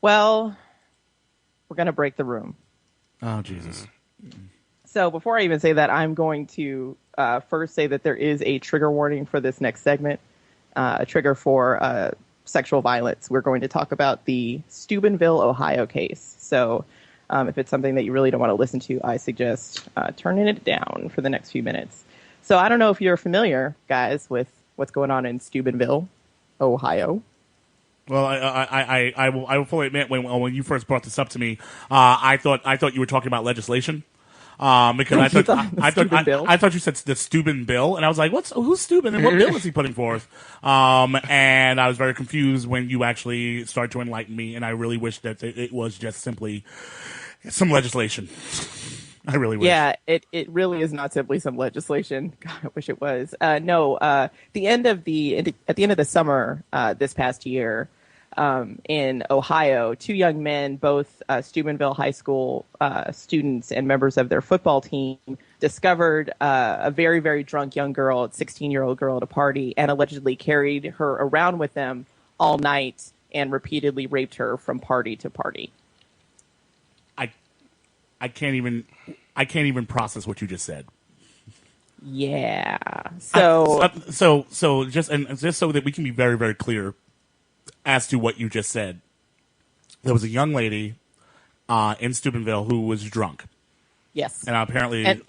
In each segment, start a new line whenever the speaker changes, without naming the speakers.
Well, we're going to break the room.
Oh, Jesus.
So before I even say that, I'm going to first say that there is a trigger warning for this next segment, a trigger for sexual violence. We're going to talk about the Steubenville, Ohio case. So if it's something that you really don't want to listen to, I suggest turning it down for the next few minutes. So I don't know if you're familiar, guys, with what's going on in Steubenville, Ohio.
Well, I will fully admit when you first brought this up to me, I thought you were talking about legislation. Because I thought you said the Steuben bill, and I was like, who's Steuben and what bill is he putting forth? And I was very confused when you actually started to enlighten me, and I really wish that it was just simply some legislation. I really wish.
Yeah, it really is not simply some legislation. God, I wish it was. No, at the end of the summer this past year, in Ohio, two young men, both Steubenville High School students and members of their football team, discovered a very, very drunk young girl, a 16-year-old girl at a party, and allegedly carried her around with them all night and repeatedly raped her from party to party.
I can't even process what you just said.
Yeah. So
just so that we can be very, very clear as to what you just said, there was a young lady in Steubenville who was drunk.
Yes.
And apparently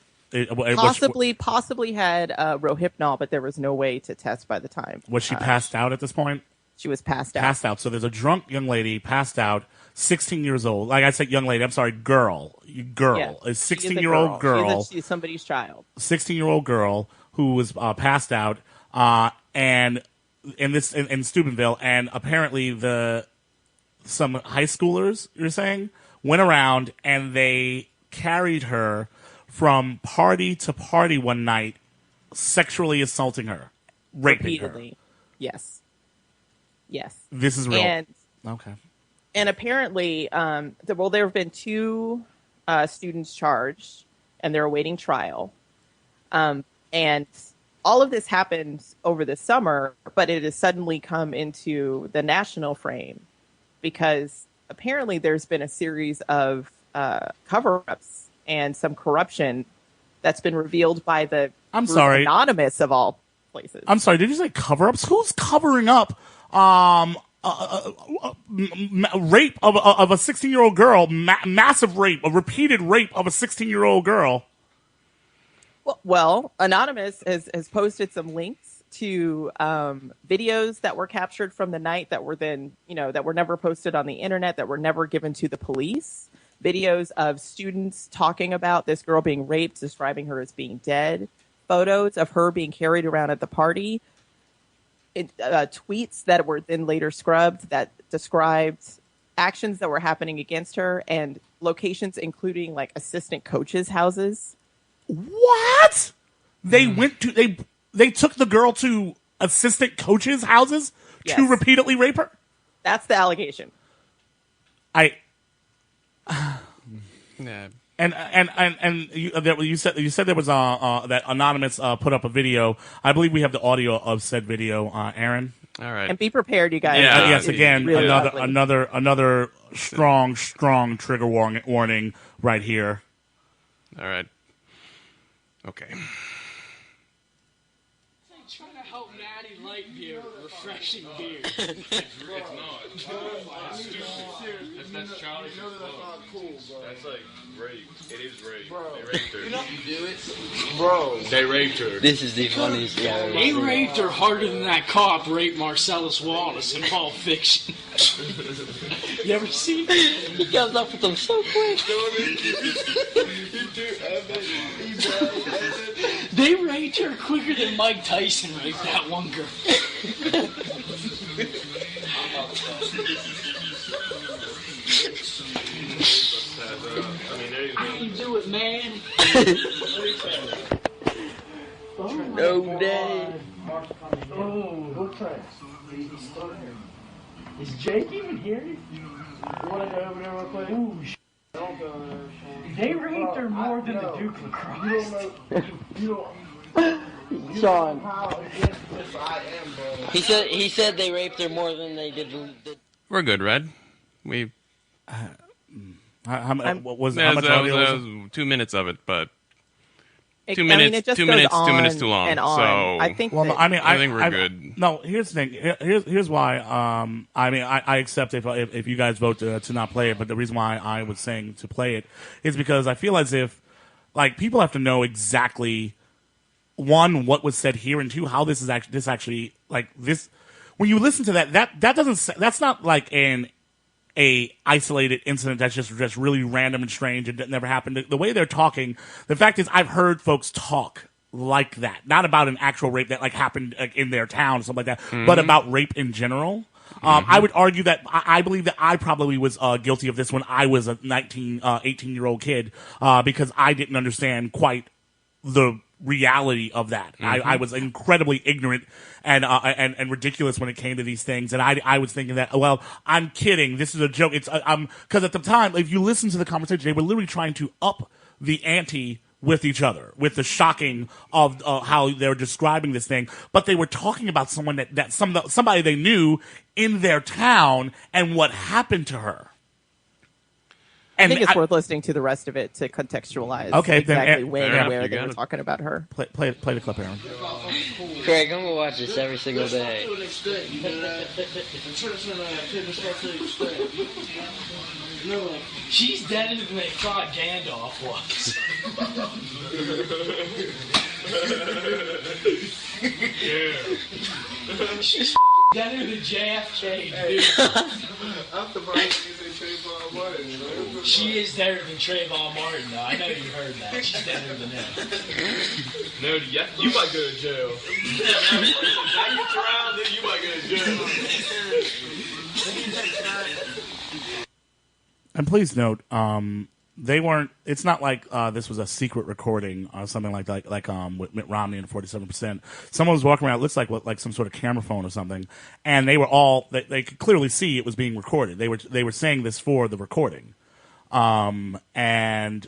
possibly had Rohypnol, but there was no way to test by the time.
Was she passed out at this point?
She was passed out.
Passed out. So there's a drunk young lady passed out, 16 years old. Like I said, young lady. I'm sorry, girl.
Yeah,
a 16-year-old girl.
She's somebody's child.
16-year-old girl who was passed out, and in Steubenville, and apparently some high schoolers, you're saying, went around and they carried her from party to party one night, sexually assaulting her, raping
repeatedly.
her.
Yes.
This is real.
And,
okay.
And apparently, there have been two students charged, and they're awaiting trial. And all of this happened over the summer, but it has suddenly come into the national frame because apparently there's been a series of cover-ups and some corruption that's been revealed by the Anonymous of all places.
I'm sorry, did you say cover-ups? Who's covering up rape of a 16-year-old girl, massive rape, a repeated rape of a 16-year-old girl?
Well, Anonymous has posted some links to videos that were captured from the night that were then, that were never posted on the internet, that were never given to the police. Videos of students talking about this girl being raped, describing her as being dead. Photos of her being carried around at the party. Tweets that were then later scrubbed that described actions that were happening against her and locations including like assistant coaches' houses.
What? They took the girl to assistant coaches' houses to repeatedly rape her?
That's the allegation.
Yeah.
And you said there was that Anonymous put up a video. I believe we have the audio of said video, Aaron.
All right.
And be prepared, you guys.
Yeah.
Yes, again,
really
another strong trigger warning right here.
All right. Okay.
Trying to help Natty Light beer, refreshing beer.
It's not. That's Charlie's. That's like rape. It is rape. Bro. They raped her. Did you do it? Bro. They raped her.
This is the funniest thing I've ever
They
seen.
raped her harder than that cop raped Marcellus Wallace in Pulp Fiction. You ever seen it?
He comes up with them so quick.
They raped her quicker than Mike Tyson raped that one girl. I can do it, man.
No, Daddy.
Oh, is Jake even here? You want to go over there real quick? Ooh, they raped her more than the Duke of Christ.
Sean. He said they raped her more than they did.
We're good, Red. We
What was
That
how much
was,
audio was it?
2 minutes of it, but
It
2 minutes.
it just
2
goes
minutes. 2
on
minutes too long.
and on.
So
I think.
Well, no,
that-
I mean,
I think we're good.
No, here's the thing. Here's why. I mean, I accept if you guys vote to not play it, but the reason why I was saying to play it is because I feel as if like people have to know exactly one what was said here and two how this actually like this. When you listen to that doesn't that's not like a isolated incident that's just really random and strange and that never happened. The way they're talking, the fact is I've heard folks talk like that, not about an actual rape that like happened like, in their town or something like that, but about rape in general. I would argue that I believe that I probably was guilty of this when I was a 18-year-old kid because I didn't understand quite the reality of that. I was incredibly ignorant and ridiculous when it came to these things, and I was thinking that, well, I'm kidding. This is a joke. It's because at the time, if you listen to the conversation, they were literally trying to up the ante with each other, with the shocking of how they were describing this thing, but they were talking about someone somebody they knew in their town and what happened to her.
I think it's worth listening to the rest of it to contextualize exactly when and where they were talking about her.
Play the clip, Aaron.
Craig, I'm gonna watch this every single day.
She's deader than they thought Gandalf was. She's deader than JFK, dude.
I'm surprised you say Trayvon Martin.
She is deader than Trayvon Martin, though. I know you heard that. She's deader than him.
No, you might go to jail. Now you trial, then you might go to jail.
And please note, they weren't. It's not like this was a secret recording or something like with Mitt Romney and 47%. Someone was walking around. It looks like some sort of camera phone or something, and they were all. They could clearly see it was being recorded. They were saying this for the recording, and that's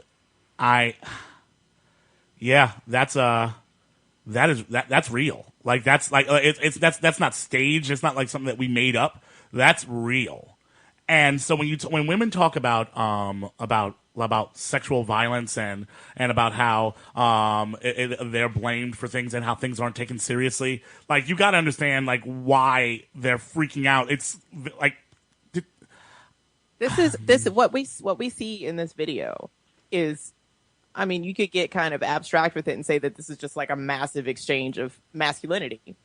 real. Like that's like that's not staged. It's not like something that we made up. That's real. And so when women talk about sexual violence and about how they're blamed for things and how things aren't taken seriously, like you got to understand like why they're freaking out. It's like
this is what we see in this video is, I mean, you could get kind of abstract with it and say that this is just like a massive exchange of masculinity.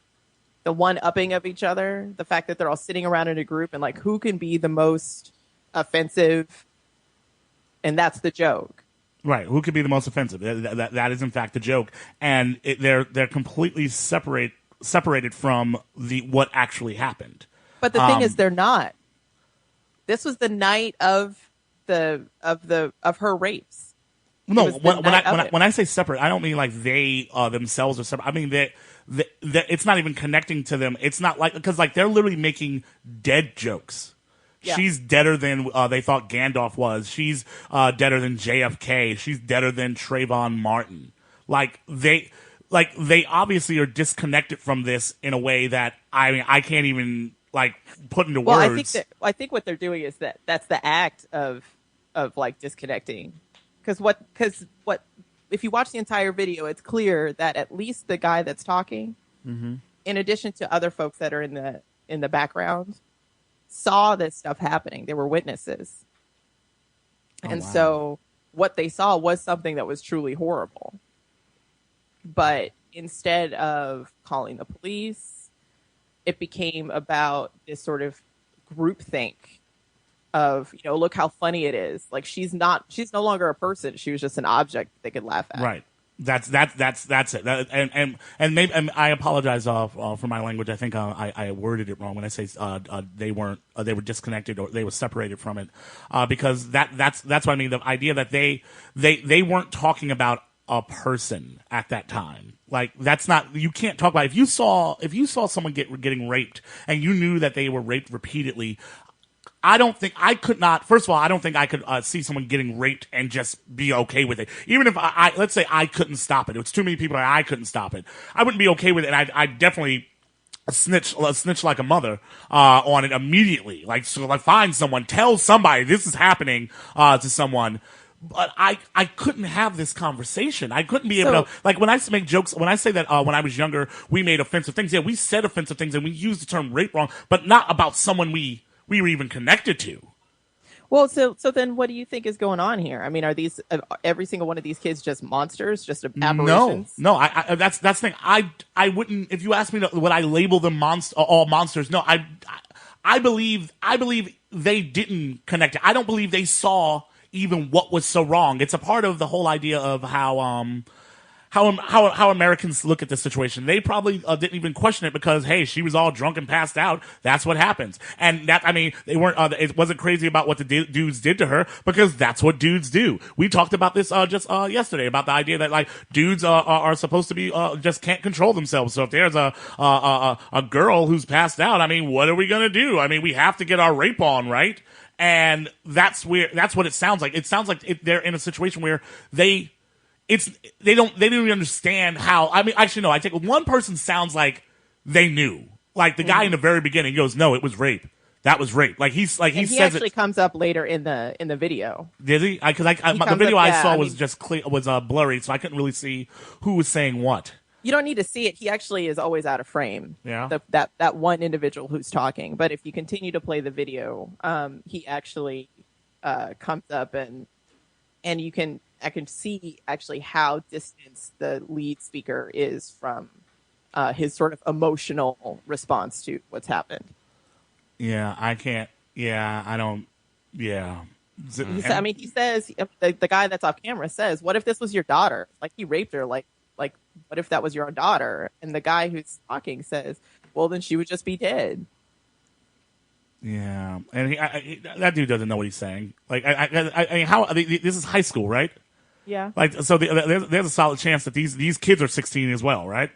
The one-upping of each other, the fact that they're all sitting around in a group and like who can be the most offensive, and that's the joke.
Right. Who could be the most offensive? That is in fact the joke, and they're completely separated from what actually happened.
But the thing is, they're not. This was the night of her rapes.
No, when I say separate, I don't mean like they themselves are separate. I mean that it's not even connecting to them. It's not like because like they're literally making dead jokes. Yeah. She's deader than they thought Gandalf was. She's deader than JFK. She's deader than Trayvon Martin. Like they obviously are disconnected from this in a way that I can't even like put into words.
I think what they're doing is that's the act of like disconnecting. Because if you watch the entire video, it's clear that at least the guy that's talking, in addition to other folks that are in the background, saw this stuff happening. They were witnesses. So what they saw was something that was truly horrible. But instead of calling the police, it became about this sort of groupthink of, look how funny it is. Like she's no longer a person. She was just an object they could laugh at.
Right. That's it. And maybe I apologize for my language. I think I worded it wrong when I say they were disconnected or they were separated from it because that's what I mean. The idea that they weren't talking about a person at that time. Like that's not, you can't talk about if you saw someone getting raped and you knew that they were raped repeatedly. I don't think I could see someone getting raped and just be okay with it. Even if let's say I couldn't stop it. It was too many people and I couldn't stop it. I wouldn't be okay with it. And I definitely snitch like a mother on it immediately. Like, so like find someone, tell somebody this is happening to someone. But I couldn't have this conversation. I couldn't be able to, like, when I make jokes, when I say that when I was younger, we made offensive things. Yeah, we said offensive things and we used the term rape wrong, but not about someone we were even connected to.
Well, so then what do you think is going on here? I mean, are these every single one of these kids just monsters, just aberrations?
No. I that's the thing. I wouldn't. If you ask me, would I label them all monsters? No. I believe they didn't connect. I don't believe they saw even what was so wrong. It's a part of the whole idea of how Americans look at this situation. They probably didn't even question it because, hey, she was all drunk and passed out. That's what happens. And that, I mean, they weren't, it wasn't crazy about what the dudes did to her because that's what dudes do. We talked about this just yesterday about the idea that like dudes are supposed to be just can't control themselves. So if there's a girl who's passed out, I mean, what are we gonna do? I mean, we have to get our rape on, right? And that's what it sounds like. It sounds like they're in a situation where they didn't even understand how. I mean, actually, no. I take one person sounds like they knew. Like the guy in the very beginning goes, "No, it was rape. That was rape." Like he says
actually comes up later in the video.
Did he? Because the video I saw was just blurry, so I couldn't really see who was saying what.
You don't need to see it. He actually is always out of frame.
Yeah.
That one individual who's talking. But if you continue to play the video, he actually comes up and I can see actually how distant the lead speaker is from his sort of emotional response to what's happened.
Yeah, I can't. Yeah, I don't. Yeah.
I mean, he says, the guy that's off camera says, what if this was your daughter? Like, he raped her. Like, what if that was your daughter? And the guy who's talking says, well, then she would just be dead.
Yeah, and that dude doesn't know what he's saying. Like, I mean, how this is high school, right?
Yeah.
Like, so there's a solid chance that these kids are 16 as well, right?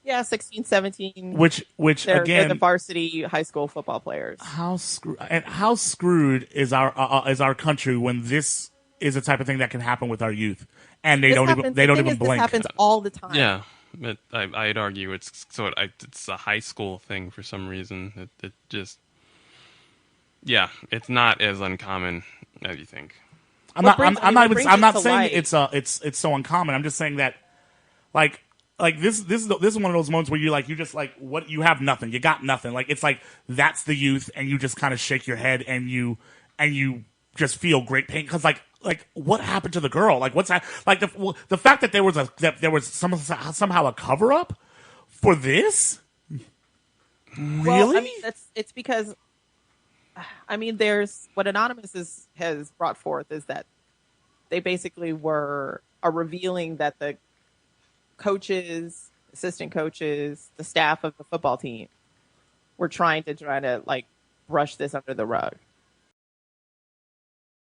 Yeah, 16, 17.
Which
they're
again,
the varsity high school football players.
How screwed is our country when this is the type of thing that can happen with our youth, and they don't even blink.
This happens all the time.
Yeah, I'd argue it's a high school thing for some reason. It just, yeah, it's not as uncommon as you think.
I'm not saying it's so uncommon. I'm just saying that like this is one of those moments where you just what, you have nothing, you got nothing. Like, it's like that's the youth, and you just kind of shake your head and you just feel great pain because like what happened to the girl? Like, what's that? Like the fact that there was somehow a cover up for this. Really?
Well, I mean, it's because. I mean, there's what Anonymous has brought forth is that they basically are revealing that the coaches, assistant coaches, the staff of the football team were trying to like brush this under the rug.